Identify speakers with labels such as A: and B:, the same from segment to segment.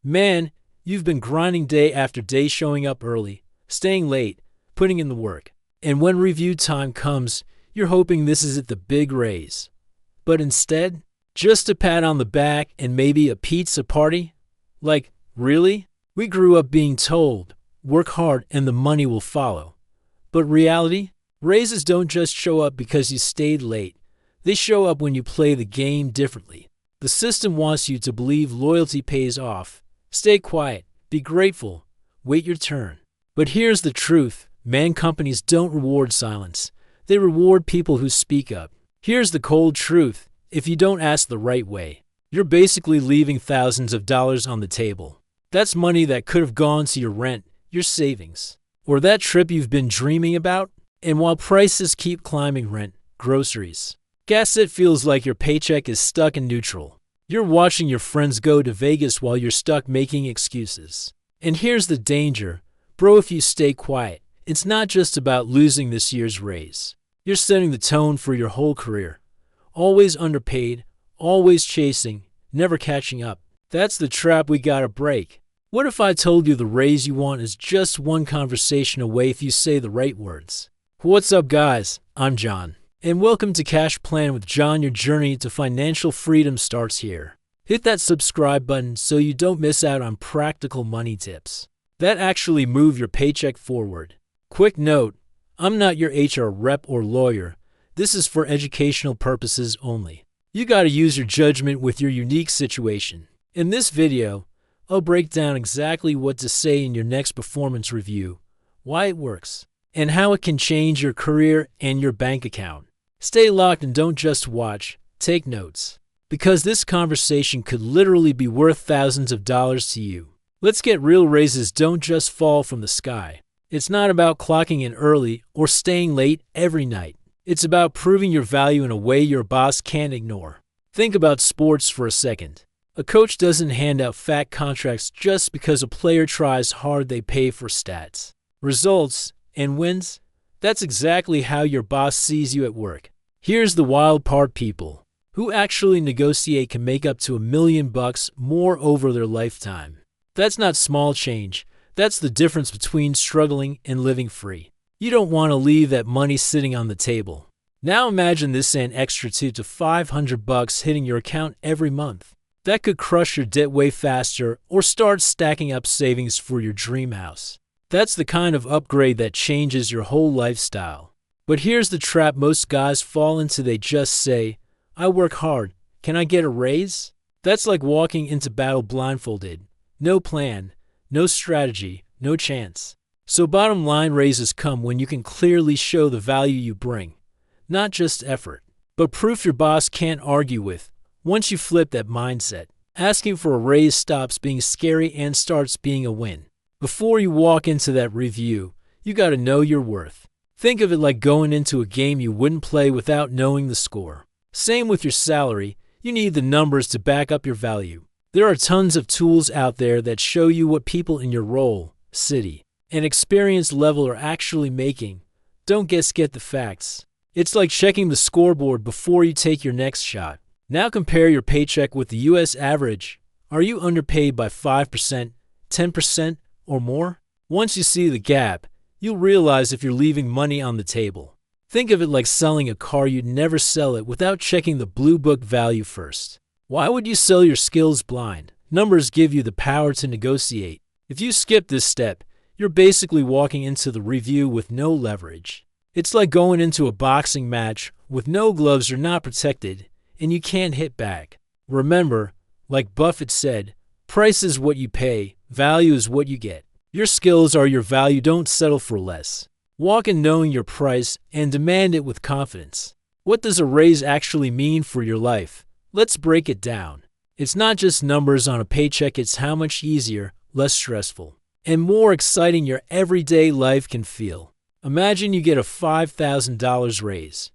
A: Man, you've been grinding day after day, showing up early, staying late, putting in the work. And when review time comes, you're hoping this is it, the big raise. But instead, just a pat on the back and maybe a pizza party? Like, really? We grew up being told, work hard and the money will follow. But reality? Raises don't just show up because you stayed late. They show up when you play the game differently. The system wants you to believe loyalty pays off. Stay quiet, be grateful, wait your turn. But here's the truth, man, companies don't reward silence. They reward people who speak up. Here's the cold truth, if you don't ask the right way, you're basically leaving thousands of dollars on the table. That's money that could have gone to your rent, your savings, or that trip you've been dreaming about. And while prices keep climbing, rent, groceries, gas, it feels like your paycheck is stuck in neutral. You're watching your friends go to Vegas while you're stuck making excuses. And here's the danger, bro, if you stay quiet, it's not just about losing this year's raise. You're setting the tone for your whole career. Always underpaid, always chasing, never catching up. That's the trap we gotta break. What if I told you the raise you want is just one conversation away if you say the right words? What's up, guys? I'm John. And welcome to Cash Plan with John. Your journey to financial freedom starts here. Hit that subscribe button so you don't miss out on practical money tips that actually move your paycheck forward. Quick note, I'm not your HR rep or lawyer. This is for educational purposes only. You gotta use your judgment with your unique situation. In this video, I'll break down exactly what to say in your next performance review, why it works, and how it can change your career and your bank account. Stay locked and don't just watch, take notes, because this conversation could literally be worth thousands of dollars to you. Let's get real. Raises don't just fall from the sky. It's not about clocking in early or staying late every night. It's about proving your value in a way your boss can't ignore. Think about sports for a second. A coach doesn't hand out fat contracts just because a player tries hard. They pay for stats, results, and wins. That's exactly how your boss sees you at work. Here's the wild part, people who actually negotiate can make up to $1 million more over their lifetime. That's not small change. That's the difference between struggling and living free. You don't want to leave that money sitting on the table. Now imagine this, an extra $200 to $500 hitting your account every month. That could crush your debt way faster or start stacking up savings for your dream house. That's the kind of upgrade that changes your whole lifestyle. But here's the trap most guys fall into. They just say, I work hard, can I get a raise? That's like walking into battle blindfolded. No plan, no strategy, no chance. So bottom line, raises come when you can clearly show the value you bring. Not just effort, but proof your boss can't argue with. Once you flip that mindset, asking for a raise stops being scary and starts being a win. Before you walk into that review, you gotta know your worth. Think of it like going into a game you wouldn't play without knowing the score. Same with your salary, you need the numbers to back up your value. There are tons of tools out there that show you what people in your role, city, and experience level are actually making. Don't get the facts. It's like checking the scoreboard before you take your next shot. Now compare your paycheck with the US average. Are you underpaid by 5%, 10%, or more? Once you see the gap, you'll realize if you're leaving money on the table. Think of it like selling a car. You'd never sell it without checking the Blue Book value first. Why would you sell your skills blind? Numbers give you the power to negotiate. If you skip this step, you're basically walking into the review with no leverage. It's like going into a boxing match with no gloves. You're not protected, and you can't hit back. Remember, like Buffett said, price is what you pay, value is what you get. Your skills are your value. Don't settle for less. Walk in knowing your price and demand it with confidence. What does a raise actually mean for your life? Let's break it down. It's not just numbers on a paycheck. It's how much easier, less stressful, and more exciting your everyday life can feel. Imagine you get a $5,000 raise.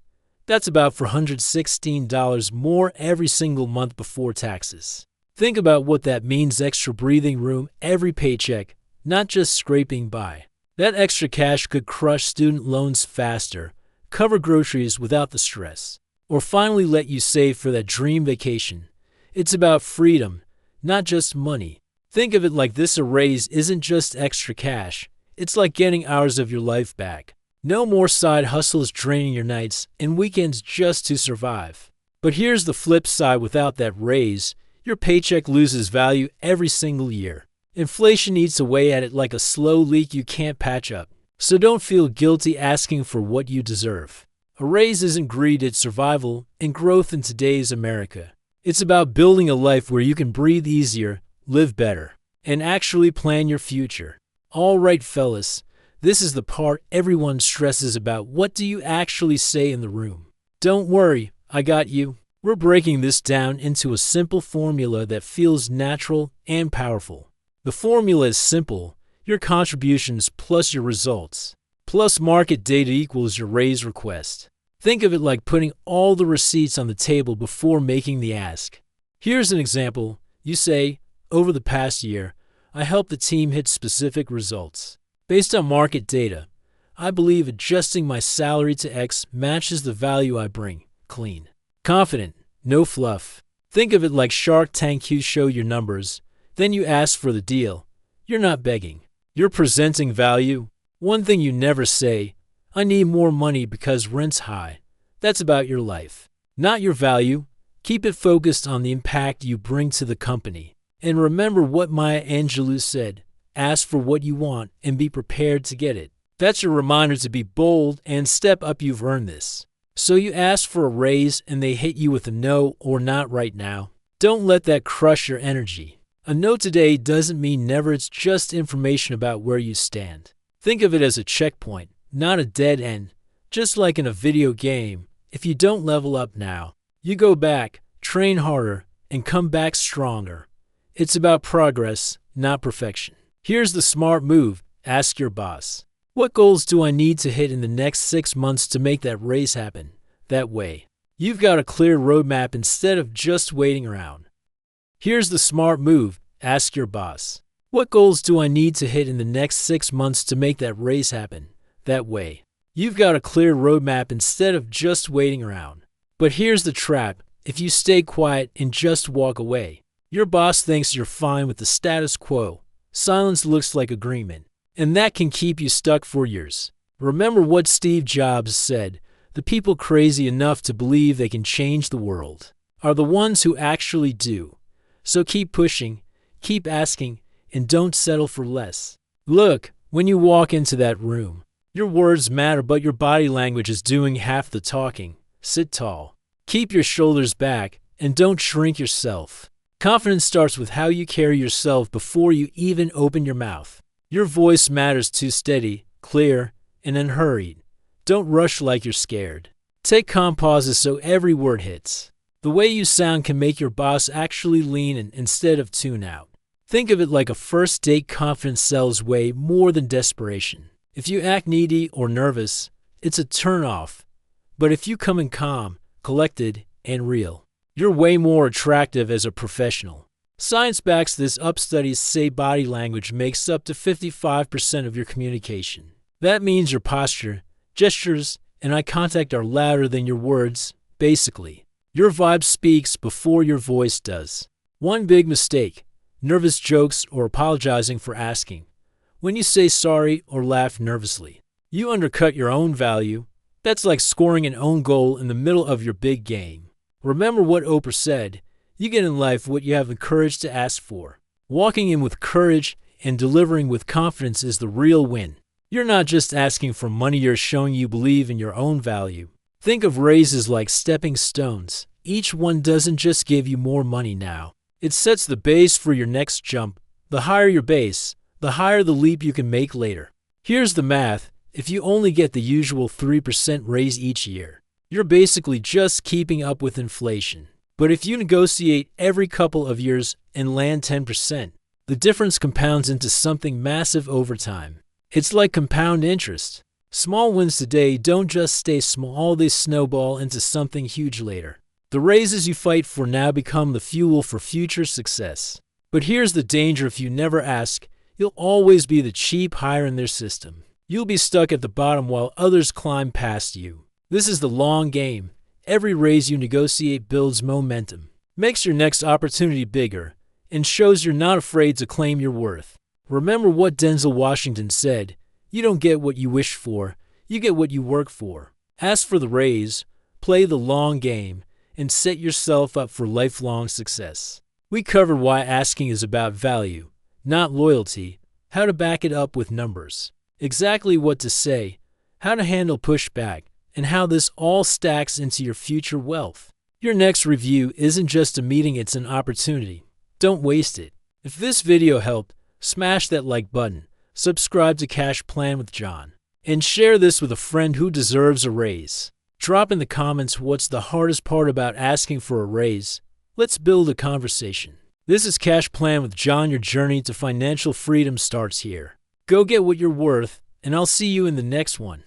A: That's about $416 more every single month before taxes. Think about what that means. Extra breathing room every paycheck, not just scraping by. That extra cash could crush student loans faster, cover groceries without the stress, or finally let you save for that dream vacation. It's about freedom, not just money. Think of it like this: a raise isn't just extra cash, it's like getting hours of your life back. No more side hustles draining your nights and weekends just to survive. But here's the flip side: without that raise, your paycheck loses value every single year. Inflation eats away at it like a slow leak you can't patch up. So don't feel guilty asking for what you deserve. A raise isn't greed, it's survival and growth in today's America. It's about building a life where you can breathe easier, live better, and actually plan your future. All right, fellas, this is the part everyone stresses about. What do you actually say in the room? Don't worry, I got you. We're breaking this down into a simple formula that feels natural and powerful. The formula is simple: your contributions plus your results, plus market data equals your raise request. Think of it like putting all the receipts on the table before making the ask. Here's an example. You say, over the past year, I helped the team hit specific results. Based on market data, I believe adjusting my salary to X matches the value I bring. Clean. Confident. No fluff. Think of it like Shark Tank. You show your numbers, then you ask for the deal. You're not begging. You're presenting value. One thing you never say: I need more money because rent's high. That's about your life, not your value. Keep it focused on the impact you bring to the company. And remember what Maya Angelou said: ask for what you want and be prepared to get it. That's your reminder to be bold and step up. You've earned this. So you ask for a raise and they hit you with a no or not right now. Don't let that crush your energy. A no today doesn't mean never, it's just information about where you stand. Think of it as a checkpoint, not a dead end. Just like in a video game, if you don't level up now, you go back, train harder, and come back stronger. It's about progress, not perfection. Here's the smart move: ask your boss, what goals do I need to hit in the next 6 months to make that raise happen? That way, you've got a clear roadmap instead of just waiting around. Here's the smart move: ask your boss, what goals do I need to hit in the next 6 months to make that raise happen? That way, you've got a clear roadmap instead of just waiting around. But here's the trap: if you stay quiet and just walk away, your boss thinks you're fine with the status quo. Silence looks like agreement, and that can keep you stuck for years. Remember what Steve Jobs said: the people crazy enough to believe they can change the world are the ones who actually do. So keep pushing, keep asking, and don't settle for less. Look, when you walk into that room, your words matter, but your body language is doing half the talking. Sit tall, keep your shoulders back, and don't shrink yourself. Confidence starts with how you carry yourself before you even open your mouth. Your voice matters too: steady, clear, and unhurried. Don't rush like you're scared. Take calm pauses so every word hits. The way you sound can make your boss actually lean in instead of tune out. Think of it like a first date: confidence sells way more than desperation. If you act needy or nervous, it's a turn-off. But if you come in calm, collected, and real, you're way more attractive as a professional. Science backs this up. Studies say body language makes up to 55% of your communication. That means your posture, gestures, and eye contact are louder than your words. Basically, your vibe speaks before your voice does. One big mistake: nervous jokes or apologizing for asking. When you say sorry or laugh nervously, you undercut your own value. That's like scoring an own goal in the middle of your big game. Remember what Oprah said: you get in life what you have the courage to ask for. Walking in with courage and delivering with confidence is the real win. You're not just asking for money, you're showing you believe in your own value. Think of raises like stepping stones. Each one doesn't just give you more money now. It sets the base for your next jump. The higher your base, the higher the leap you can make later. Here's the math: if you only get the usual 3% raise each year, you're basically just keeping up with inflation. But if you negotiate every couple of years and land 10%, the difference compounds into something massive over time. It's like compound interest. Small wins today don't just stay small, they snowball into something huge later. The raises you fight for now become the fuel for future success. But here's the danger: if you never ask, you'll always be the cheap hire in their system. You'll be stuck at the bottom while others climb past you. This is the long game. Every raise you negotiate builds momentum, makes your next opportunity bigger, and shows you're not afraid to claim your worth. Remember what Denzel Washington said, "You don't get what you wish for, you get what you work for." Ask for the raise, play the long game, and set yourself up for lifelong success. We covered why asking is about value, not loyalty, how to back it up with numbers, exactly what to say, how to handle pushback, and how this all stacks into your future wealth. Your next review isn't just a meeting, it's an opportunity. Don't waste it. If this video helped, smash that like button, subscribe to Cash Plan with John, and share this with a friend who deserves a raise. Drop in the comments what's the hardest part about asking for a raise. Let's build a conversation. This is Cash Plan with John. Your journey to financial freedom starts here. Go get what you're worth, and I'll see you in the next one.